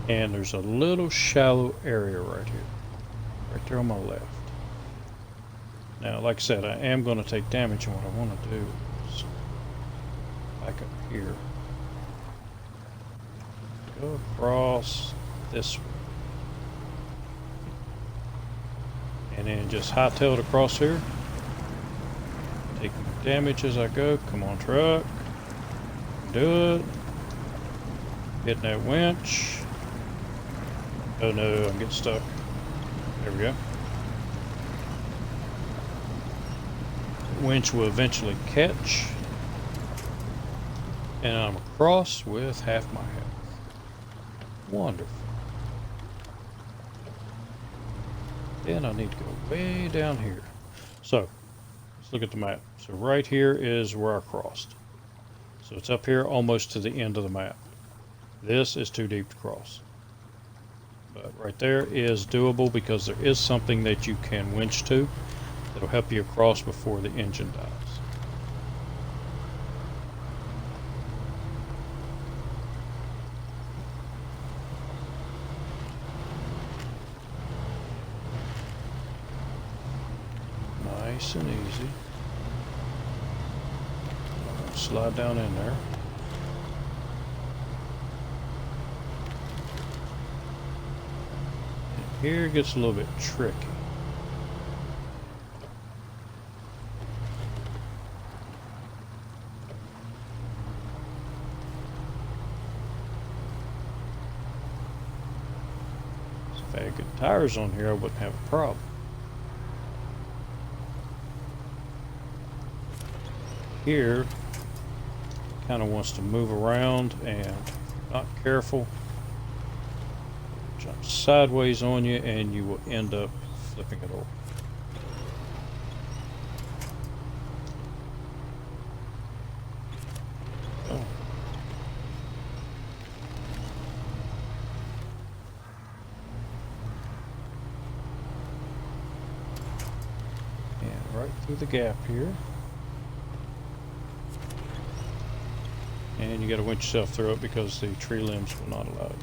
And there's a little shallow area right here. Right there on my left. Now, like I said, I am going to take damage, and what I want to do is back up here. Go across this way. And then just hightail it across here. Taking damage as I go. Come on, truck. Do it. Hitting that winch. Oh no, I'm getting stuck. There we go. Winch will eventually catch. And I'm across with half my health. Wonderful. Then I need to go way down here. So, let's look at the map. So right here is where I crossed. So it's up here almost to the end of the map. This is too deep to cross. But right there is doable because there is something that you can winch to that'll help you across before the engine dies. Nice and easy. Slide down in there. And here it gets a little bit tricky. If I had good tires on here, I wouldn't have a problem. Here kind of wants to move around, and if you're not careful, jump sideways on you and you will end up flipping it over. Oh. And right through the gap here. And you got to winch yourself through it because the tree limbs will not allow it.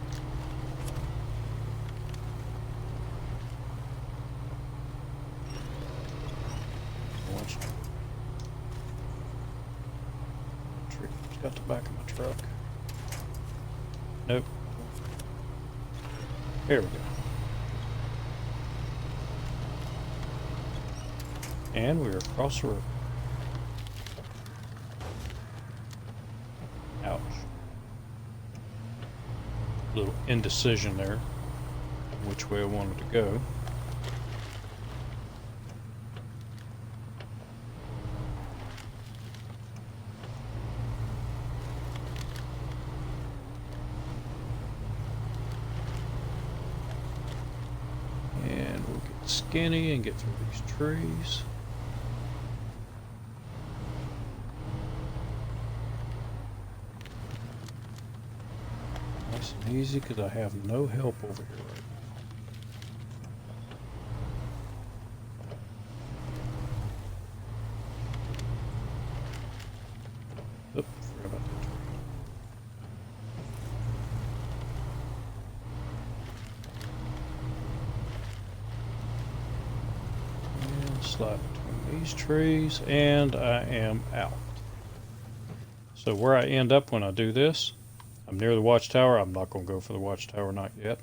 Watch. Tree got the back of my truck. Nope. There we go. And we're across the road. Ouch. A little indecision there, which way I wanted to go. And we'll get skinny and get through these trees. Nice and easy because I have no help over here right now. Oop, forgot about that tree. And slide between these trees, and I am out. So where I end up when I do this, I'm near the watchtower. I'm not going to go for the watchtower, not yet.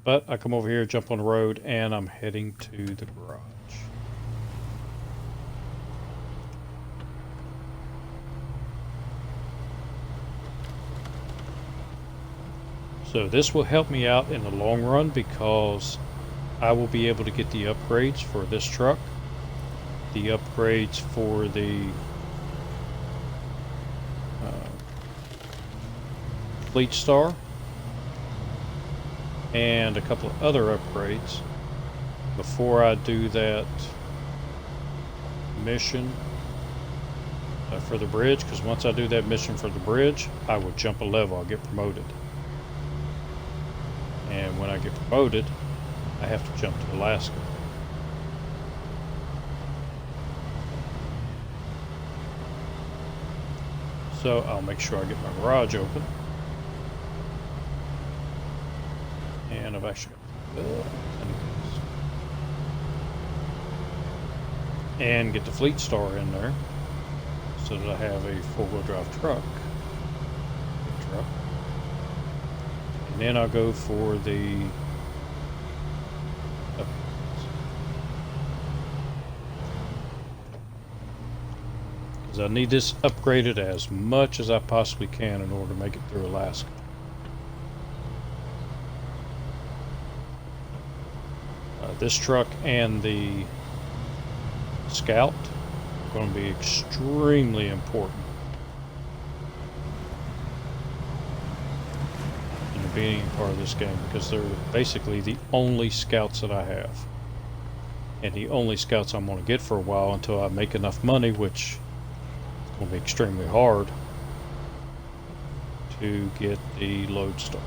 But I come over here, jump on the road, and I'm heading to the garage. So this will help me out in the long run because I will be able to get the upgrades for this truck, the upgrades for the Fleet Star, and a couple of other upgrades before I do that mission for the bridge, because once I do that mission for the bridge, I will jump a level, I'll get promoted. And when I get promoted, I have to jump to Alaska. So I'll make sure I get my garage open. and I've actually got and get the fleet star in there so that I have a four-wheel drive truck. And then I'll go for the because I need this upgraded as much as I possibly can in order to make it through Alaska. This truck and the Scout are going to be extremely important in the beginning part of this game because they're basically the only Scouts that I have. And the only Scouts I'm going to get for a while until I make enough money, which is going to be extremely hard to get the Lodestar.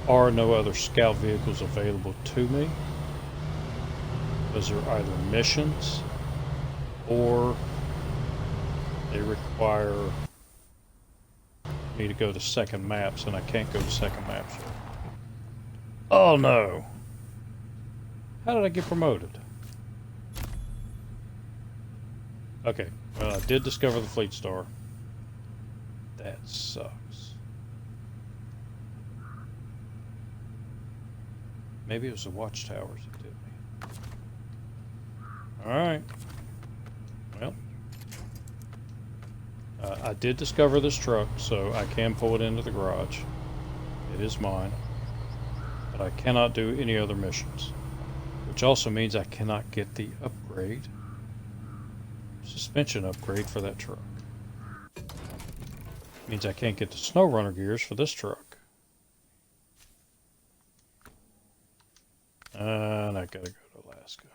Are no other Scout vehicles available to me. Those are either missions or they require me to go to second maps, and I can't go to second maps yet. Oh no! How did I get promoted? Okay, well I did discover the Fleet Star. That sucks. Maybe it was the Watchtowers that did me. Alright. Well. I did discover this truck, so I can pull it into the garage. It is mine. But I cannot do any other missions. Which also means I cannot get the upgrade. Suspension upgrade for that truck. Means I can't get the SnowRunner gears for this truck. And I gotta go to Alaska.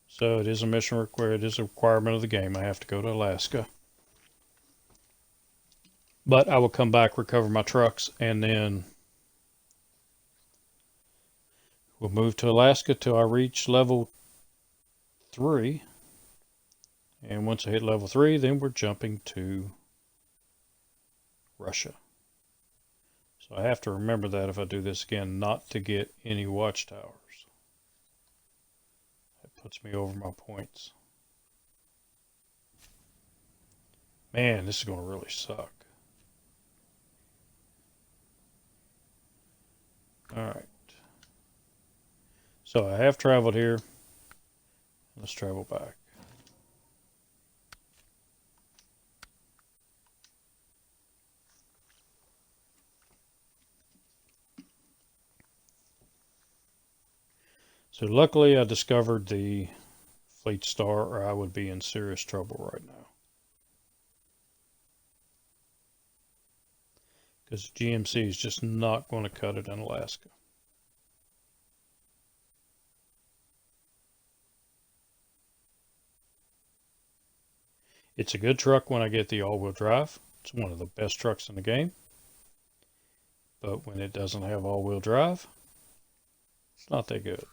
So it is a mission required. It is a requirement of the game. I have to go to Alaska. But I will come back, recover my trucks, and then we'll move to Alaska till I reach level 3. And once I hit level 3, then we're jumping to Russia. So I have to remember that if I do this again, not to get any Watchtowers. That puts me over my points. Man, this is going to really suck. Alright. So I have traveled here. Let's travel back. So luckily I discovered the Fleet Star, or I would be in serious trouble right now. Because GMC is just not going to cut it in Alaska. It's a good truck when I get the all-wheel drive. It's one of the best trucks in the game. But when it doesn't have all-wheel drive, it's not that good.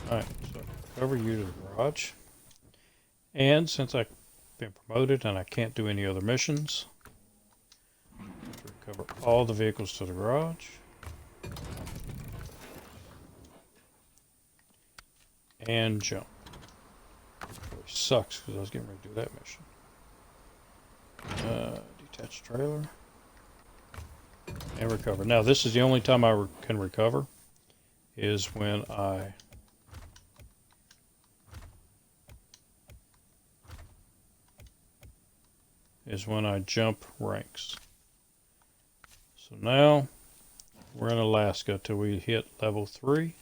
Alright, so cover you to the garage. And since I've been promoted and I can't do any other missions, recover all the vehicles to the garage. And jump. Really sucks because I was getting ready to do that mission. Detach trailer. And recover. Now this is the only time I can recover, is when I jump ranks. So now we're in Alaska till we hit level 3,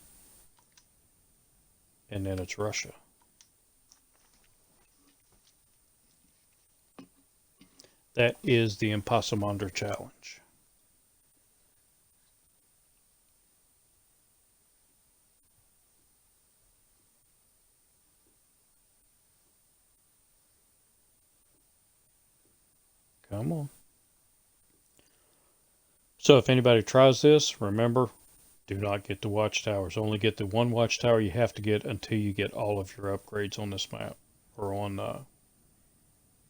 and then it's Russia. That is the ImpossImandra challenge. Come on. So if anybody tries this, remember, Do not get the watchtowers. Only get the one watchtower you have to get until you get all of your upgrades on this map, or on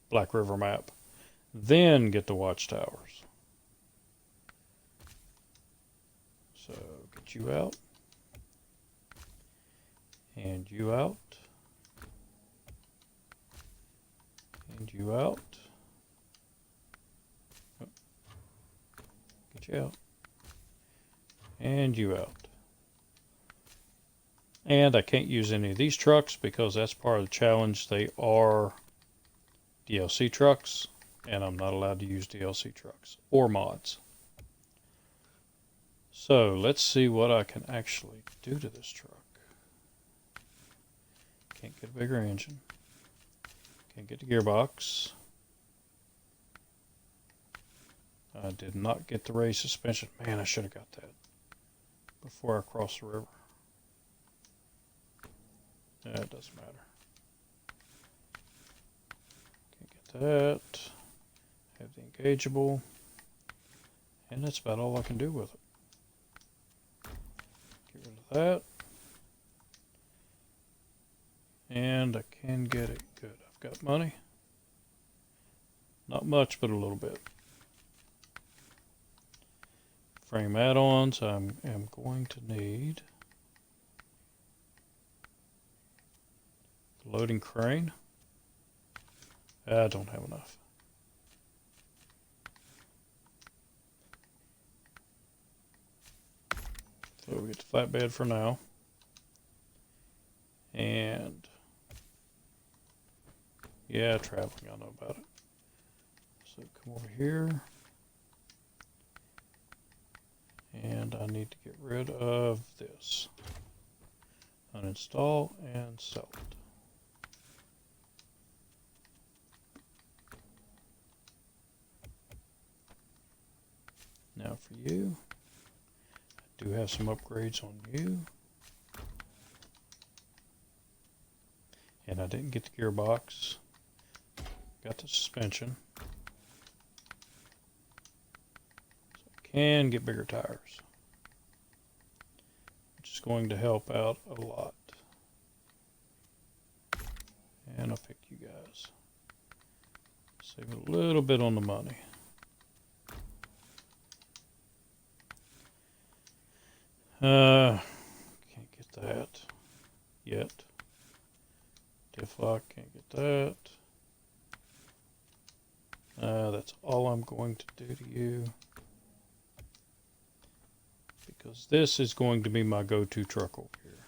Black River map. Then get the watchtowers. So get you out. And you out. And you out. Oh. Get you out. And you out. And I can't use any of these trucks because that's part of the challenge. They are DLC trucks, and I'm not allowed to use DLC trucks or mods. So let's see what I can actually do to this truck. Can't get a bigger engine. Can't get the gearbox. I did not get the raised suspension. Man, I should have got that before I crossed the river. Yeah, it doesn't matter. Can't get that. Have the engageable. And that's about all I can do with it. Get rid of that. And I can get it. Good. I've got money. Not much, but a little bit. Frame add-ons, I am going to need the loading crane. I don't have enough. So we get the flatbed for now. And yeah, traveling, I know about it. So come over here. And I need to get rid of this. Uninstall and sell it. Now for you, I do have some upgrades on you. And I didn't get the gearbox. Got the suspension. And get bigger tires, which is going to help out a lot. And I'll pick you guys. Save a little bit on the money. Can't get that yet. Diff lock, can't get that. That's all I'm going to do to you. Because this is going to be my go-to truck over here.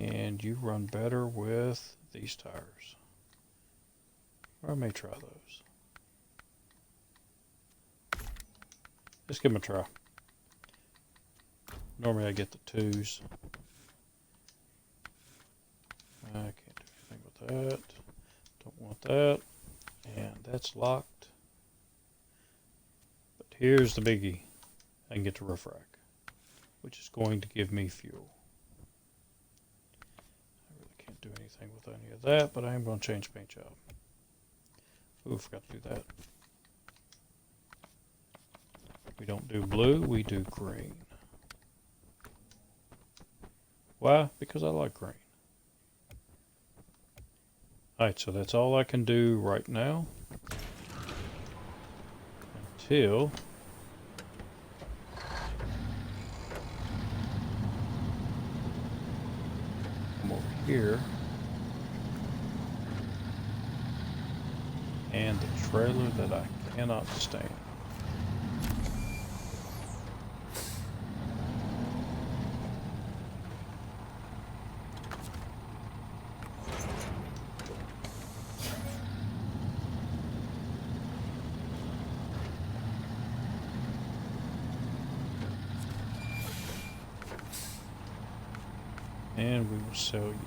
And you run better with these tires. Or I may try those. Let's give them a try. Normally I get the 2s. I can't do anything with that. Don't want that. And that's locked. But here's the biggie. I can get the roof rack, which is going to give me fuel. I really can't do anything with any of that, but I am going to change paint job. Ooh, forgot to do that. We don't do blue, we do green. Why? Because I like green. Alright, so that's all I can do right now. Until come over here. And the trailer that I cannot stand. And we will sell you.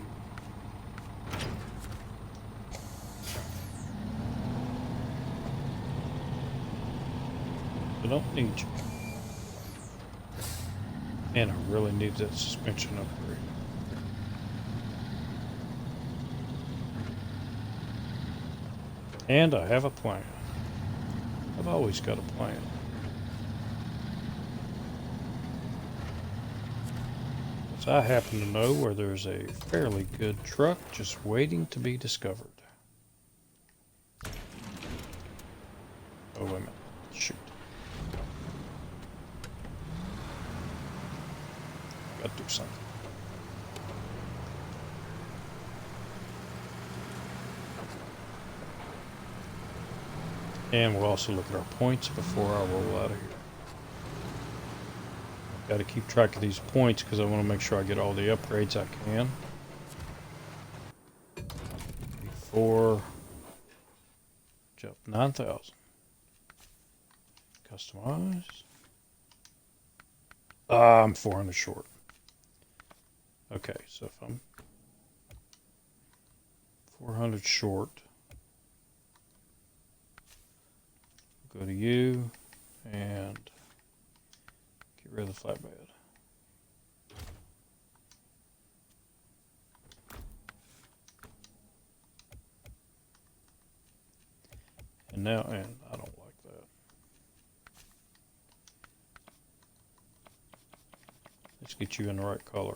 I don't need you. And I really need that suspension upgrade. And I have a plan. I've always got a plan. Because I happen to know where there's a fairly good truck just waiting to be discovered. Oh, wait a minute. Shoot. Gotta do something. And we'll also look at our points before I roll out of here. I've got to keep track of these points because I want to make sure I get all the upgrades I can. Before jump 9,000. Customize. I'm 400 short. Okay, so if I'm 400 short, go to you and get rid of the flatbed. And now, and I don't like that. Let's get you in the right color.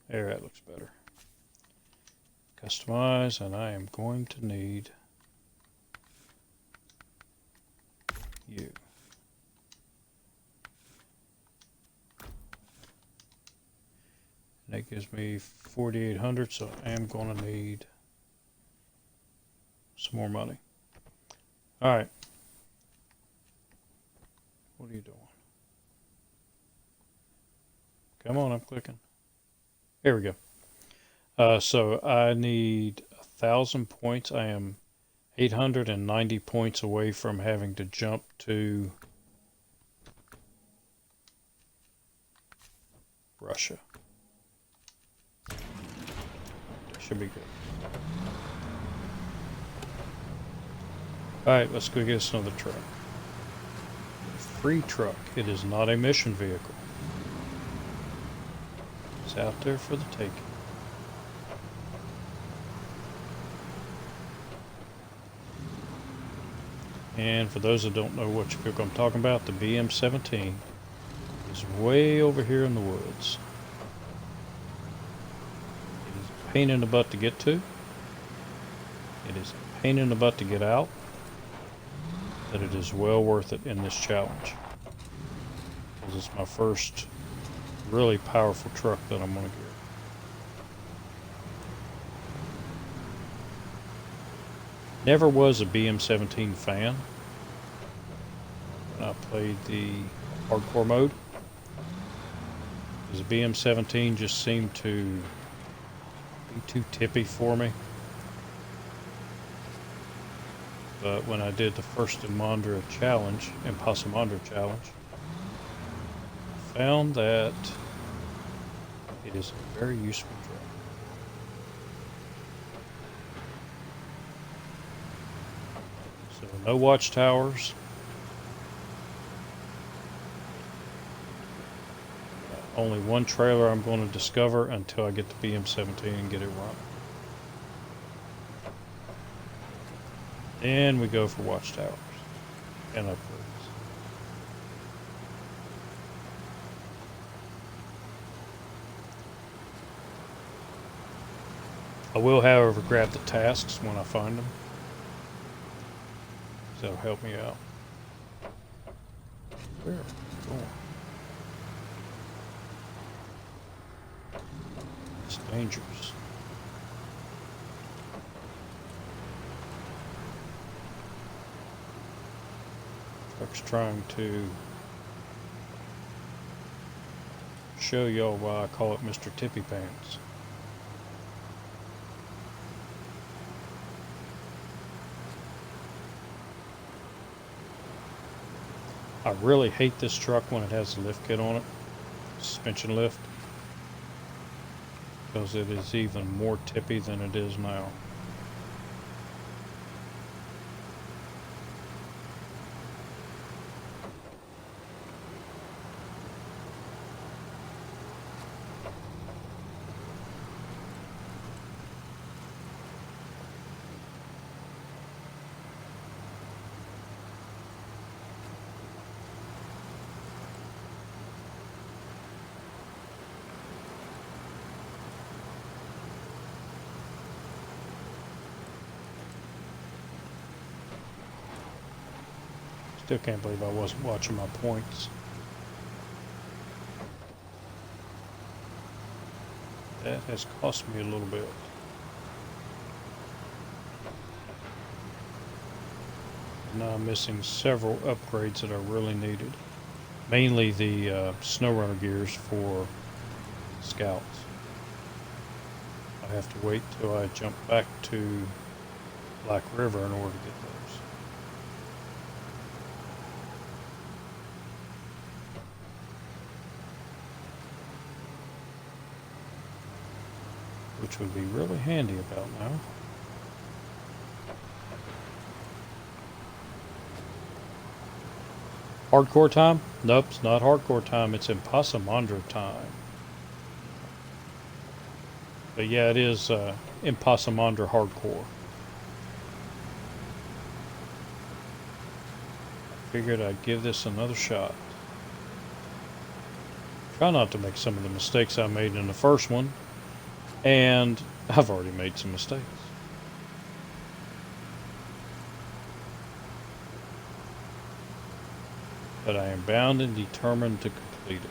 There, that looks better. Customize, and I am going to need you. And that gives me 4,800, so I am going to need some more money. All right. What are you doing? Come on, I'm clicking. Here we go. So I need 1,000 points. I am 890 points away from having to jump to Russia. Should be good. Alright, let's go get us another truck. Free truck. It is not a mission vehicle. It's out there for the taking. And for those that don't know which vehicle I'm talking about, the BM-17 is way over here in the woods. It is a pain in the butt to get to. It is a pain in the butt to get out. But it is well worth it in this challenge. Because it's my first really powerful truck that I'm going to get. Never was a BM-17 fan when I played the hardcore mode. Because the BM-17 just seemed to be too tippy for me. But when I did the first ImpossImandra challenge, I found that it is a very useful truck. So no watchtowers. Only one trailer I'm going to discover until I get the BM-17 and get it running. And we go for watchtowers and upgrades. I will, however, grab the tasks when I find them. So that'll help me out. Where are we going? It's dangerous. Truck's trying to show y'all why I call it Mr. Tippy Pants. I really hate this truck when it has a lift kit on it, suspension lift, because it is even more tippy than it is now. Still can't believe I wasn't watching my points. That has cost me a little bit. Now I'm missing several upgrades that I really needed. Mainly the SnowRunner gears for scouts. I have to wait till I jump back to Black River in order to get those. Which would be really handy about now. Hardcore time? Nope, it's not hardcore time. It's ImpossImandra time. But yeah, it is ImpossImandra hardcore. I figured I'd give this another shot. Try not to make some of the mistakes I made in the first one. And I've already made some mistakes. But I am bound and determined to complete it.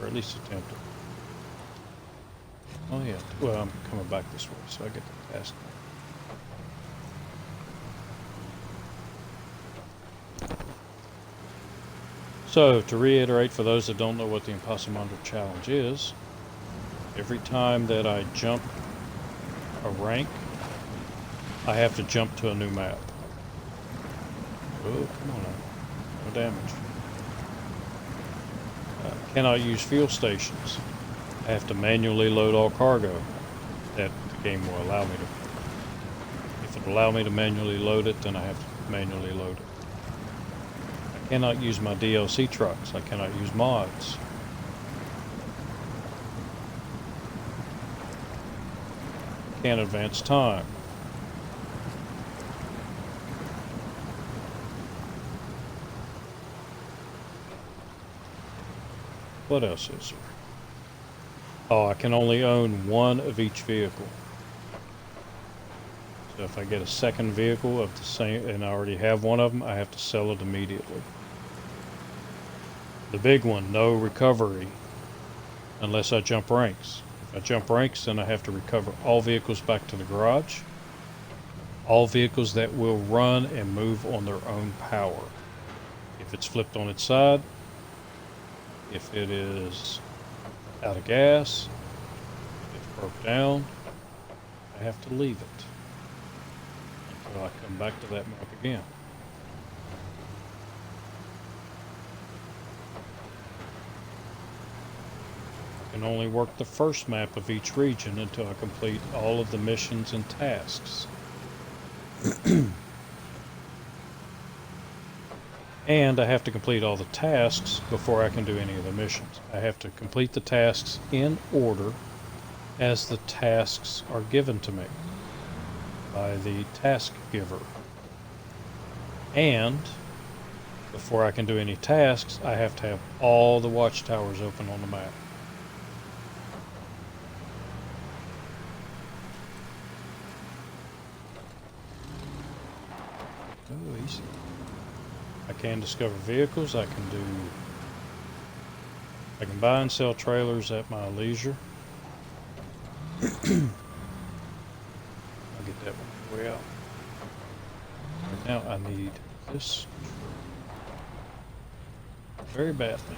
Or at least attempt it. Oh yeah, well I'm coming back this way so I get the task. So, to reiterate for those that don't know what the ImpossImandra challenge is, every time that I jump a rank, I have to jump to a new map. Oh, come on now. No damage. Cannot use fuel stations. I have to manually load all cargo. That the game will allow me to. If it will allow me to manually load it, then I have to manually load it. I cannot use my DLC trucks. I cannot use mods. Can't advance time. What else is there? Oh, I can only own one of each vehicle. So if I get a second vehicle of the same, and I already have one of them, I have to sell it immediately. The big one, no recovery unless I jump ranks. If I jump ranks, then I have to recover all vehicles back to the garage. All vehicles that will run and move on their own power. If it's flipped on its side, if it is out of gas, if it's broke down, I have to leave it until I come back to that map again. I can only work the first map of each region until I complete all of the missions and tasks. And I have to complete all the tasks before I can do any of the missions. I have to complete the tasks in order as the tasks are given to me by the task giver. And before I can do any tasks, I have to have all the watchtowers open on the map. Oh, easy. I can discover vehicles. I can buy and sell trailers at my leisure. I'll get that one way out. Right now I need this very badly.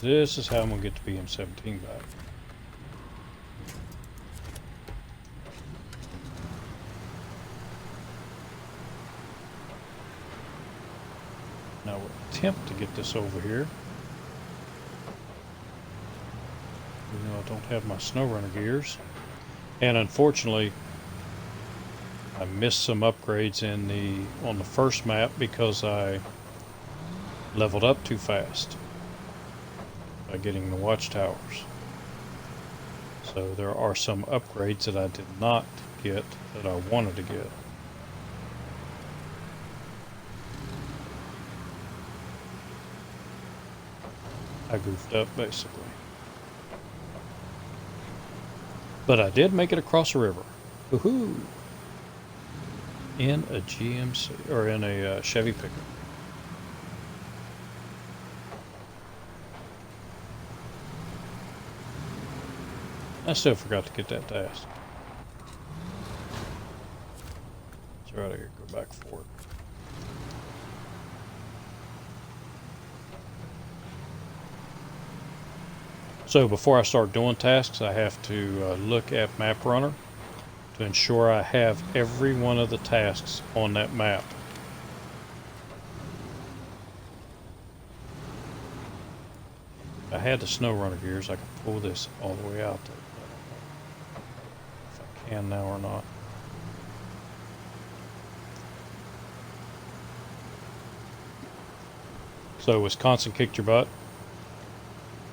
This is how I'm going to get the BM-17 back. Now we'll attempt to get this over here. Even though I don't have my SnowRunner gears. And unfortunately, I missed some upgrades on the first map because I leveled up too fast by getting the watchtowers. So there are some upgrades that I did not get that I wanted to get. I goofed up basically. But I did make it across a river. Woohoo! In a GMC, or in a Chevy pickup. I still forgot to get that task. It's right here, go back for it. So before I start doing tasks, I have to look at Map Runner to ensure I have every one of the tasks on that map. If I had the SnowRunner gears, I could pull this all the way out there. If I can now or not. So Wisconsin kicked your butt?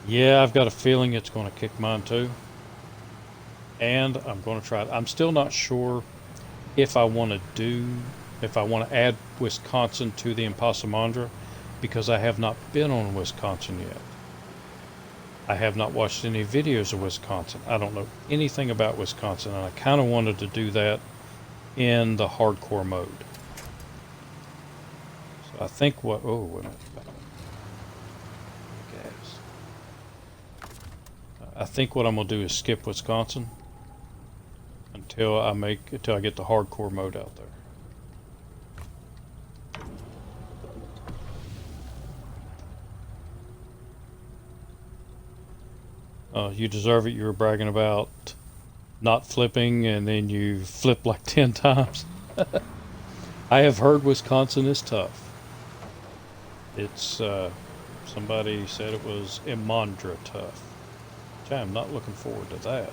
Yeah, I've got a feeling it's going to kick mine too. And I'm going to try it. I'm still not sure if I want to add Wisconsin to the ImpossImandra, because I have not been on Wisconsin yet. I have not watched any videos of Wisconsin. I don't know anything about Wisconsin, and I kind of wanted to do that in the hardcore mode. So I think what, oh, wait a minute. Gas. I think what I'm going to do is skip Wisconsin until I get the hardcore mode out there. You deserve it. You were bragging about not flipping, and then you flipped like 10 times. I have heard Wisconsin is tough. It's, somebody said it was Imandra tough. Which I am not looking forward to that.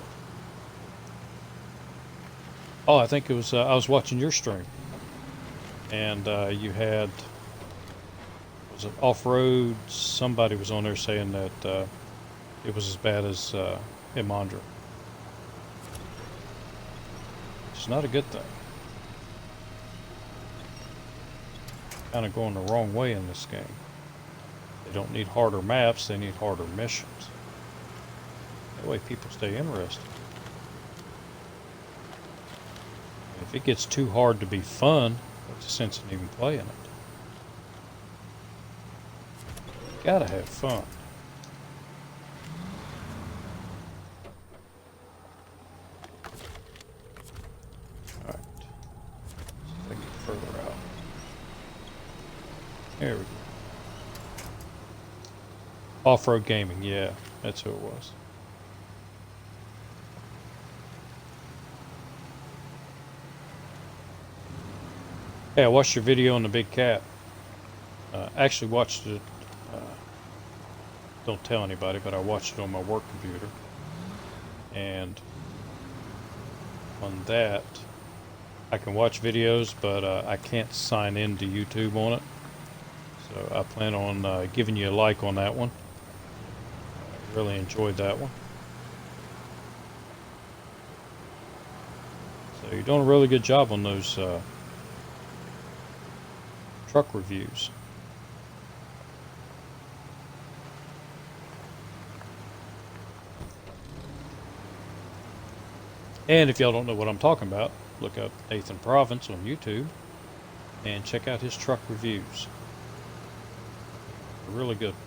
Oh, I think it was, I was watching your stream. And you had, was it off-road? Somebody was on there saying that it was as bad as Imandra. It's not a good thing. Kind of going the wrong way in this game. They don't need harder maps, they need harder missions. That way people stay interested. If it gets too hard to be fun, what's the sense in even playing it? You gotta have fun. Alright. See if I can get further out. There we go. Off-road gaming, yeah, that's who it was. Hey, I watched your video on the big cat. Actually watched it, don't tell anybody, but I watched it on my work computer. And on that, I can watch videos, but I can't sign into YouTube on it. So I plan on giving you a like on that one. I really enjoyed that one. So you're doing a really good job on those truck reviews. And if y'all don't know what I'm talking about, look up Nathan Province on YouTube and check out his truck reviews. They're really good ones.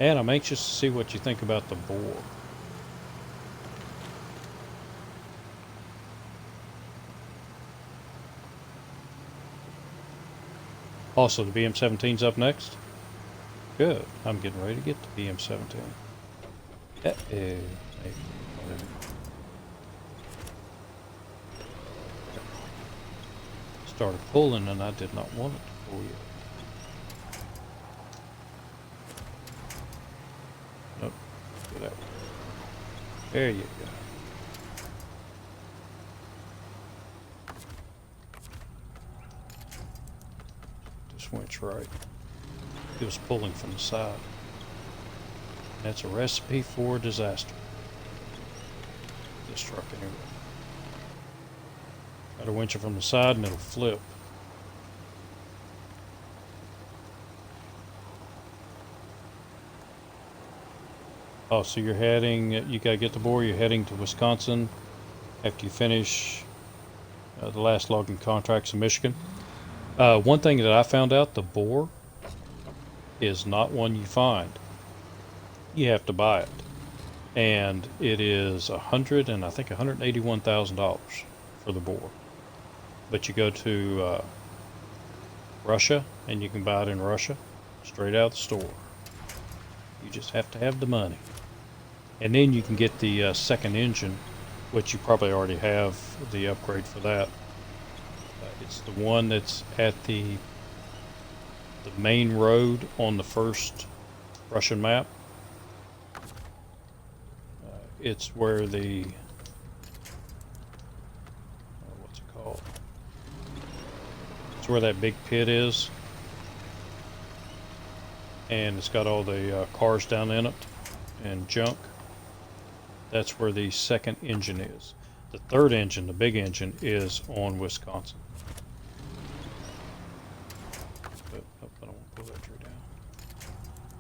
And I'm anxious to see what you think about the board. Also, the BM17's up next. Good. I'm getting ready to get the BM17. Started pulling and I did not want it to pull yet. Nope. Get out. There you go. This winch right. It was pulling from the side. That's a recipe for disaster. This truck anyway. Gotta winch it from the side and it'll flip. Oh, so you're heading, you gotta get the boar, you're heading to Wisconsin after you finish the last logging contracts in Michigan. One thing that I found out, the boar is not one you find. You have to buy it. And it is $181,000 for the boar. But you go to Russia and you can buy it in Russia, straight out of the store. You just have to have the money. And then you can get the second engine, which you probably already have the upgrade for that. It's the one that's at the main road on the first Russian map. It's where the what's it called? It's where that big pit is, and it's got all the cars down in it and junk. That's where the second engine is. The third engine, the big engine, is on Wisconsin. But I don't want to pull that tree down.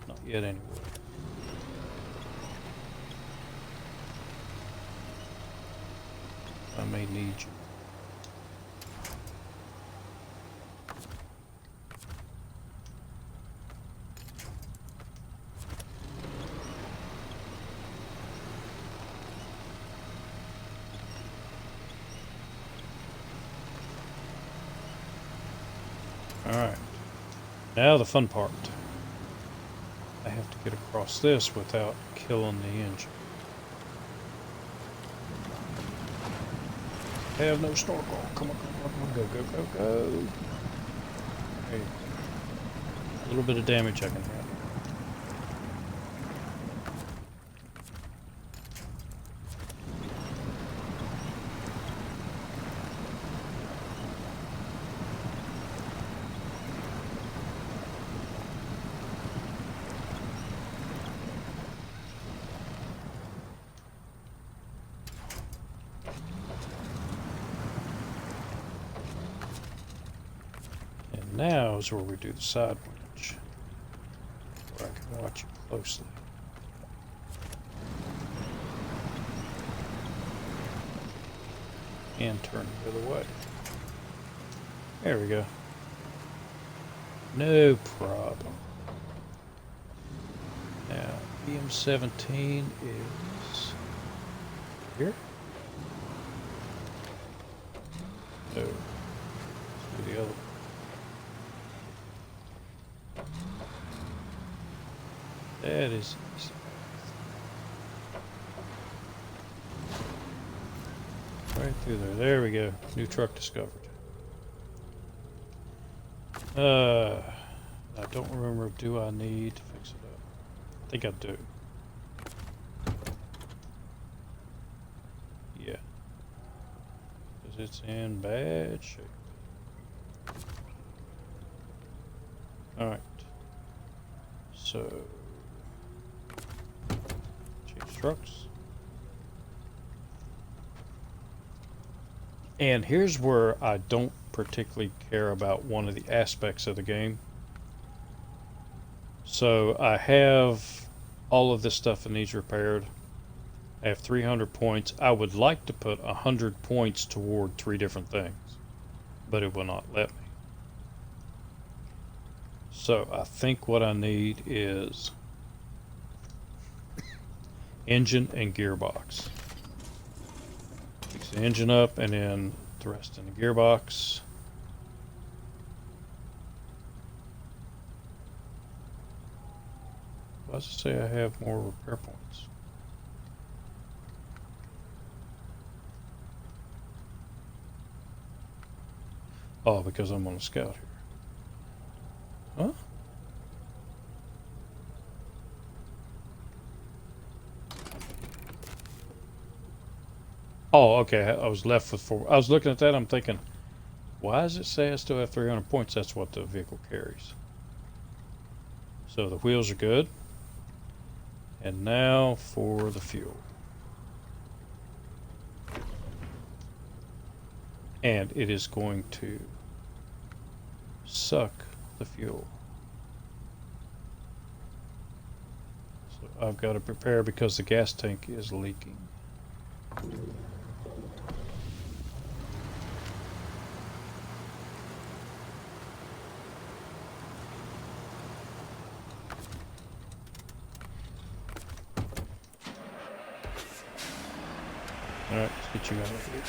Not yet, anyway. I may need you. Alright, now the fun part. I have to get across this without killing the engine. I have no snorkel. Come on, go, go, go, go. Hey, a little bit of damage I can handle. Now is where we do the side winch, where I can watch you closely. And turn the other way. There we go. No problem. Now, BM17 is here. No. Let's do the other one. That is easy. Right through there. There we go. New truck discovered. I don't remember. Do I need to fix it up? I think I do. Yeah. Because it's in bad shape. Alright. So... trucks. And here's where I don't particularly care about one of the aspects of the game. So I have all of this stuff that needs repaired. I have 300 points. I would like to put 100 points toward 3 different things, but it will not let me. So I think what I need is engine and gearbox. Fix the engine up and then the rest in the gearbox. Why does it say I have more repair points? Oh, because I'm on a scout here. Huh? Oh, okay. I was left with 4. I was looking at that. I'm thinking, why does it say I still have 300 points? That's what the vehicle carries. So the wheels are good. And now for the fuel. and it is going to suck the fuel. So I've got to prepare because the gas tank is leaking. Alright, let's get you out of here.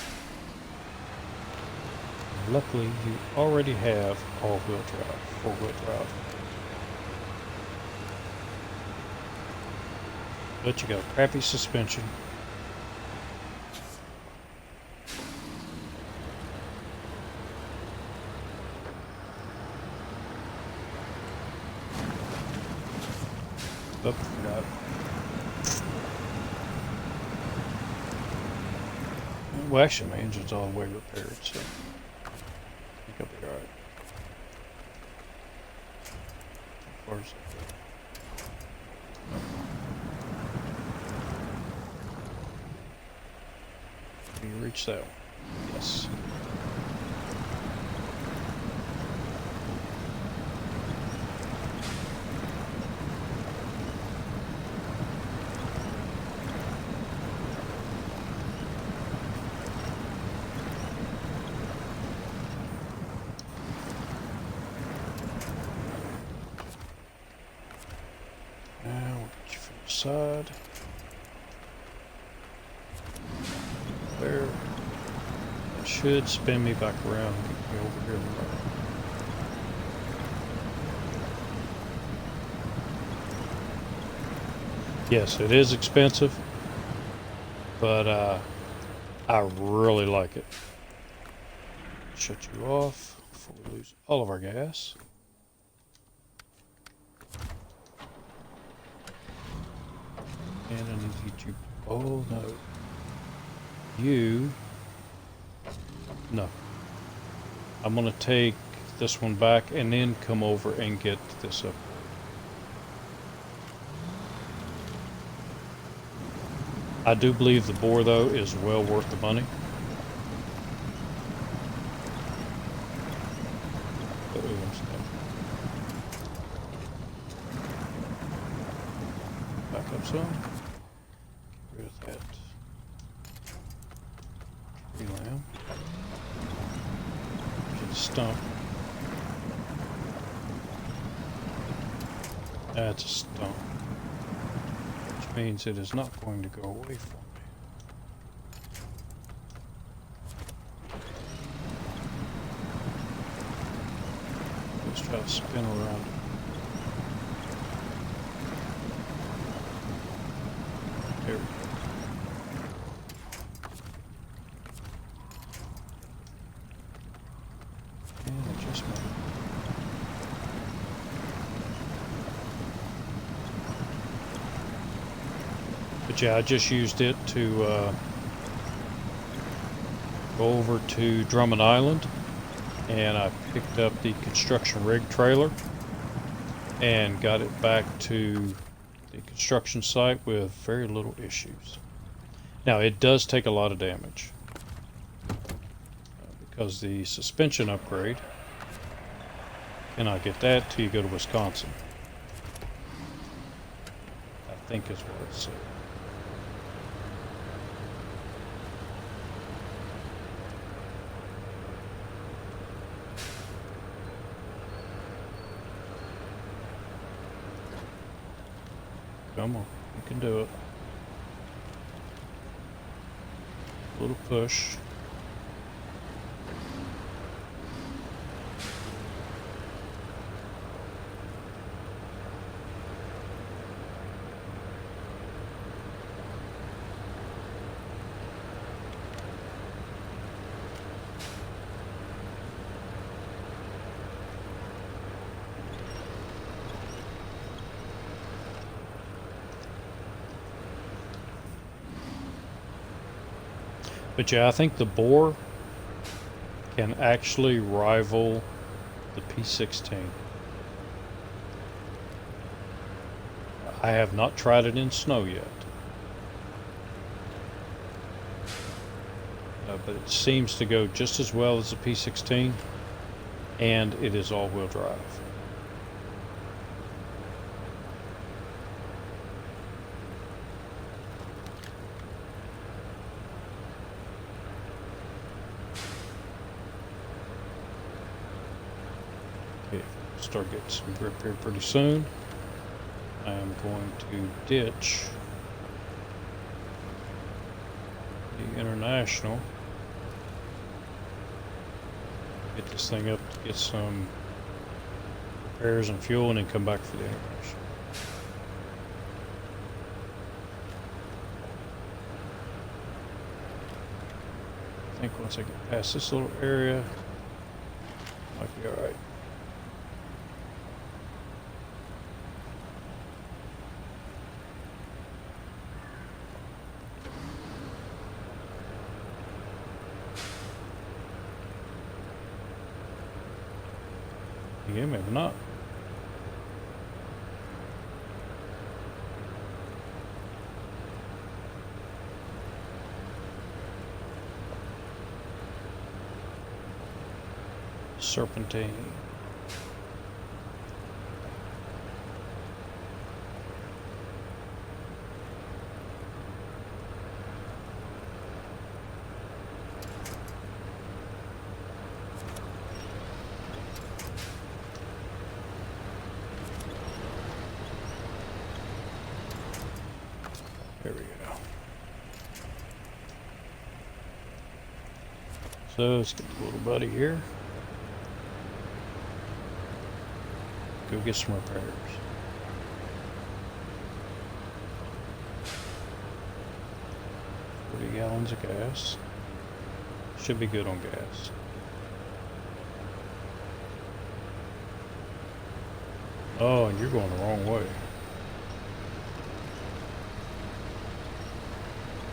Luckily, you already have all-wheel drive, four-wheel drive. But you got a crappy suspension. Oh, forgot. Well, actually, my engine's all the way repaired, so I think I'll be alright. As far as can you reach that one? Yes. Now we'll get you from the side. There. That should spin me back around and get me over here. Yes, it is expensive, but I really like it. Shut you off before we lose all of our gas. And I need to get you. Oh no. You. No. I'm going to take this one back and then come over and get this up. I do believe the bore, though, is well worth the money. Back up some. Get rid of that. Relam. Get the stump. That's a stump. Which means it is not going to go away from me. Let's try to spin around it. There we go. And adjustment. But yeah, I just used it to go over to Drummond Island, and I picked up the construction rig trailer and got it back to the construction site with very little issues. Now, it does take a lot of damage because the suspension upgrade, cannot get that till you go to Wisconsin, I think is what it said. Come on, you can do it. A little push. But yeah, I think the bore can actually rival the P16. I have not tried it in snow yet. but it seems to go just as well as the P16, and it is all-wheel drive. Okay, start getting some grip here pretty soon. I am going to ditch the International. Get this thing up to get some repairs and fuel, and then come back for the International. I think once I get past this little area, might be alright. Yeah, maybe not. Serpentine. There we go. So let's get the little buddy here. Go get some repairs. 40 gallons of gas. Should be good on gas. Oh, and you're going the wrong way.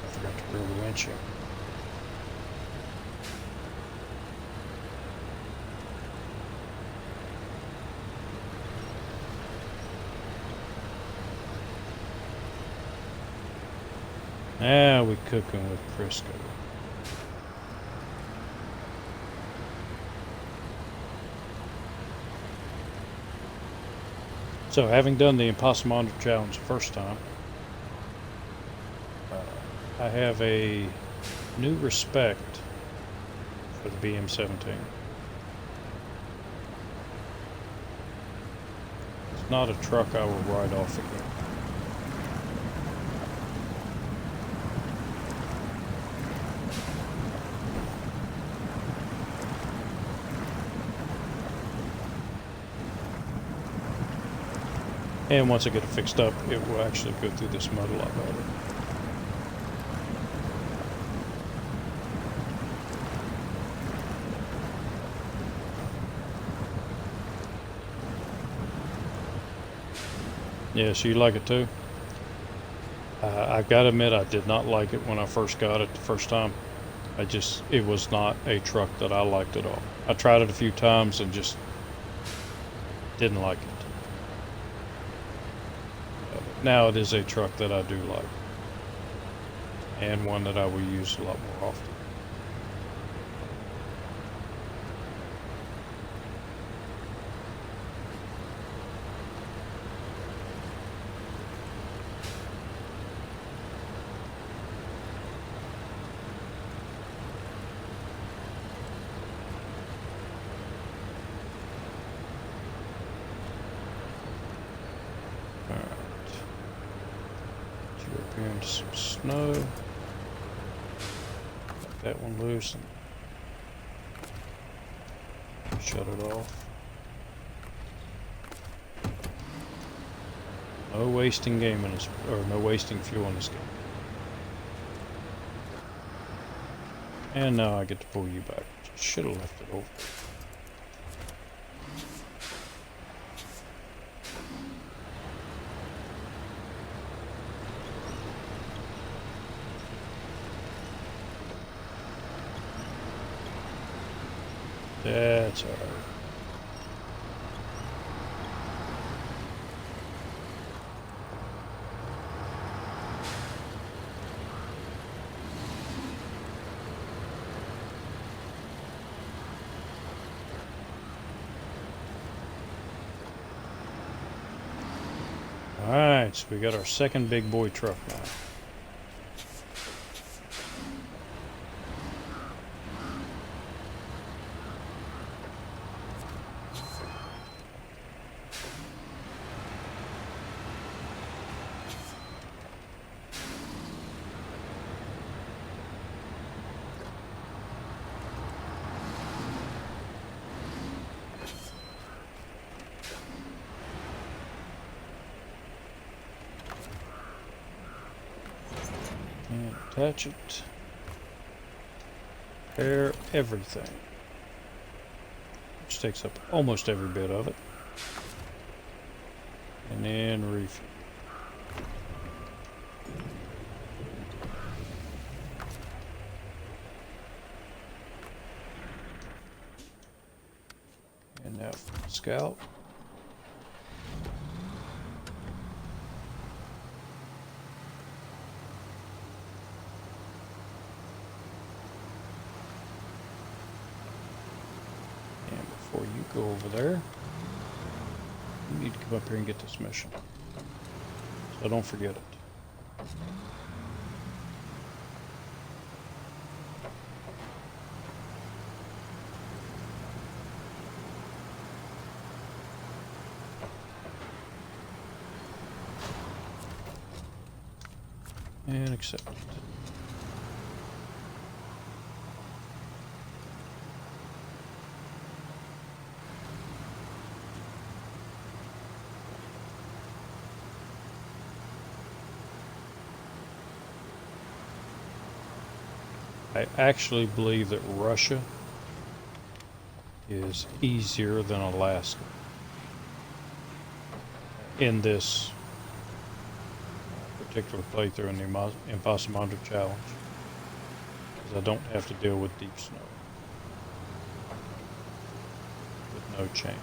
I forgot to rear the windshield. Ah, we cooking with Crisco. So, having done the ImpossImandra challenge the first time, I have a new respect for the BM17. It's not a truck I will ride off again. And once I get it fixed up, it will actually go through this mud a lot better. Yeah, so you like it too? I've got to admit, I did not like it when I first got it the first time. It was not a truck that I liked at all. I tried it a few times and just didn't like it. Now it is a truck that I do like, and one that I will use a lot more often. Into some snow. Got that one loose and shut it off. No wasting game in this, or no wasting fuel in this game. And now I get to pull you back. Should have left it over. That's all right. Alright, so we got our second big boy truck now. And attach it. Repair everything. Which takes up almost every bit of it. And then refuel. And now for the Scout. Before you go over there, you need to come up here and get this mission. So don't forget it. And accept it. I actually believe that Russia is easier than Alaska in this particular playthrough in the ImpossImandra challenge, because I don't have to deal with deep snow with no chains.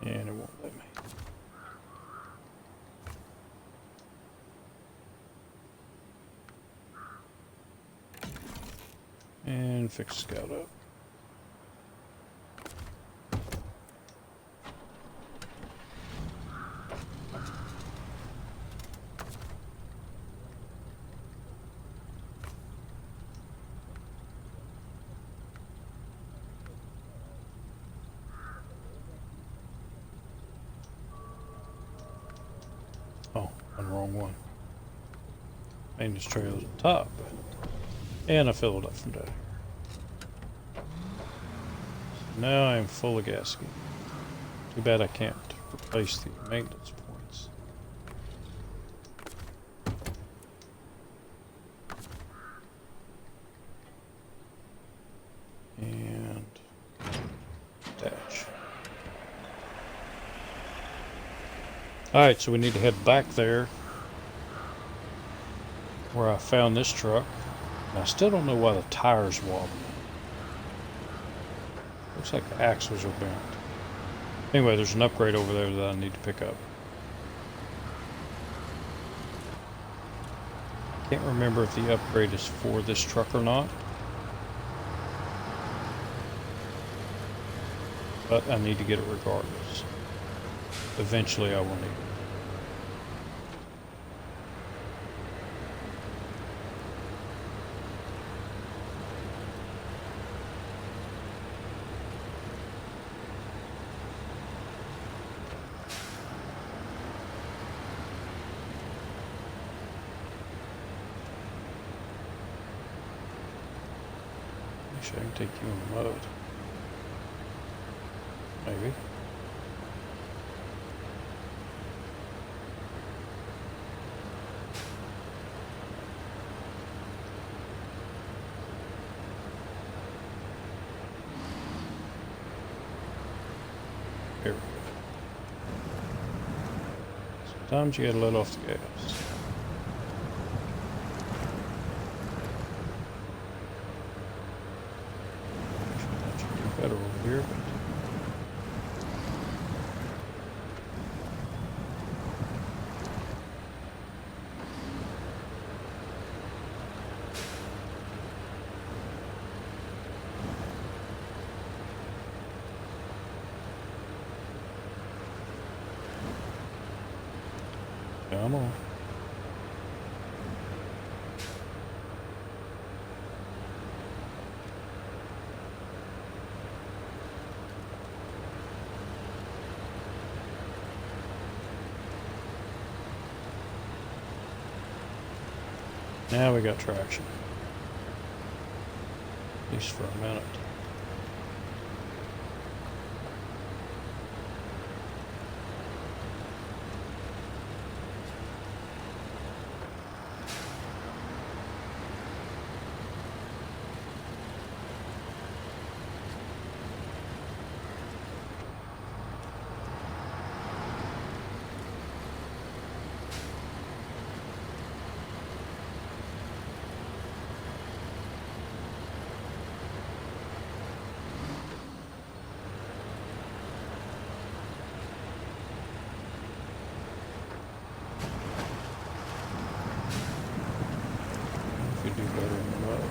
And it won't let me. And fix Scout up. Oh, wrong one. Maintenance trailer at the top. And I filled it up from down here. So now I'm full of gasket. Too bad I can't replace the maintenance points. And attach. Alright, so we need to head back there where I found this truck. And I still don't know why the tires wobble. Looks like the axles are bent. Anyway, there's an upgrade over there that I need to pick up. Can't remember if the upgrade is for this truck or not. But I need to get it regardless. Eventually I will need it. Actually, I can take you in the mud. Maybe. Here we go. Sometimes you gotta let off the gas. better over here, but come on. Now we got traction. At least for a minute. Could do better in the mud.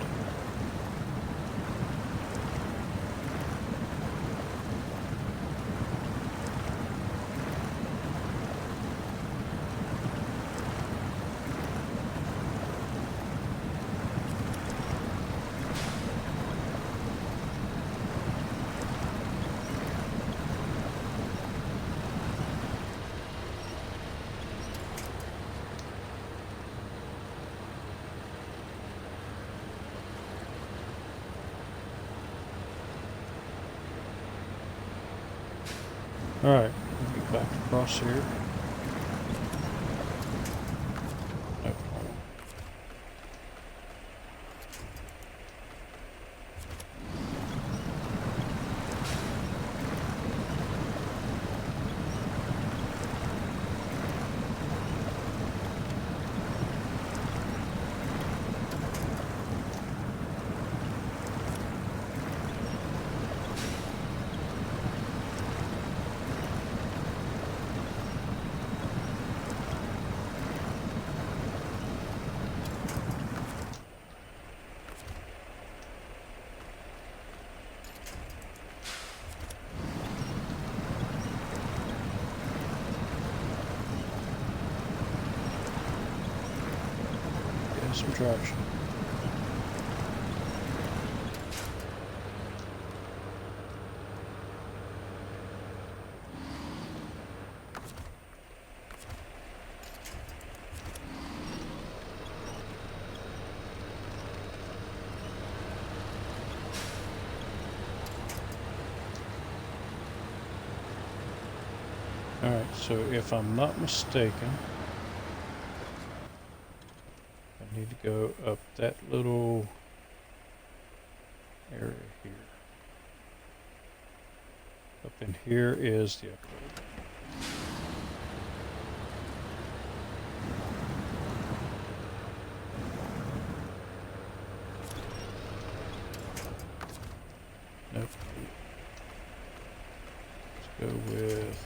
Alright, get back across here. No problem. Some traction. All right, so if I'm not mistaken, need to go up that little area here. Up in here is the upgrade. Nope. Let's go with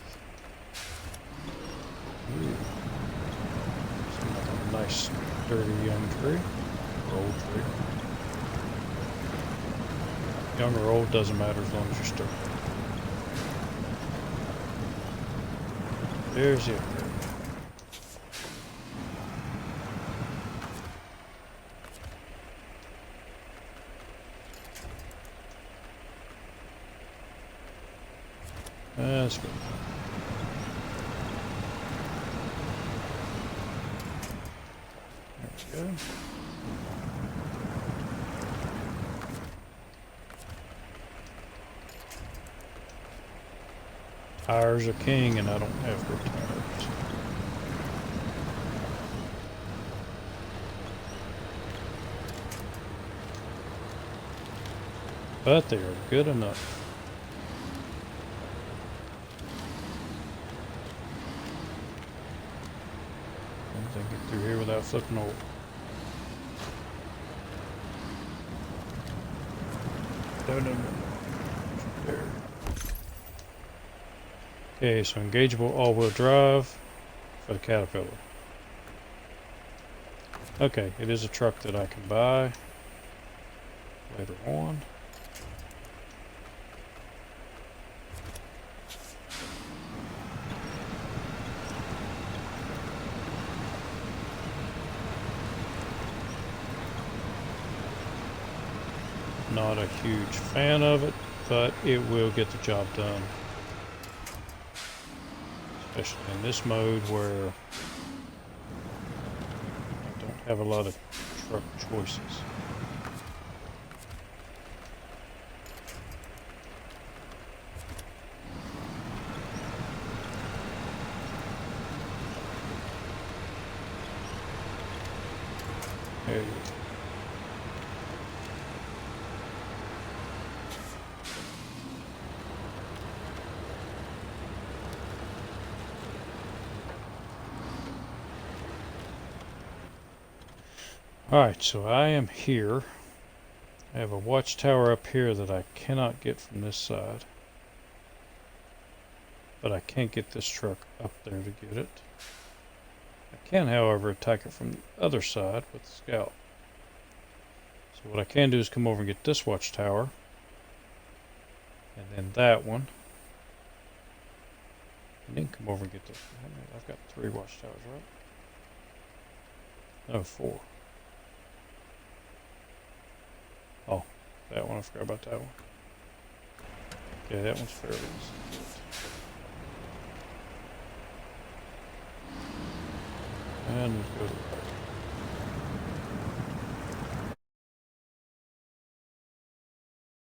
some nice sturdy young tree, or old tree. Young or old doesn't matter as long as you're sturdy. There's the upgrade. That's good. There we go. Tires are king, and I don't have good tires. But they are good enough. I can get through here without flipping over. No. Okay, so engageable all-wheel drive for the Caterpillar. Okay, it is a truck that I can buy later on. Not a huge fan of it, but it will get the job done. Especially in this mode where I don't have a lot of truck choices. There you go. Alright, so I am here. I have a watchtower up here that I cannot get from this side. But I can't get this truck up there to get it. I can, however, attack it from the other side with the scout. So what I can do is come over and get this watchtower. And then that one. And then come over and get this. I've got 3 watchtowers, right? No, 4. Oh, that one. I forgot about that one. Okay, that one's fairly easy. And go to the right.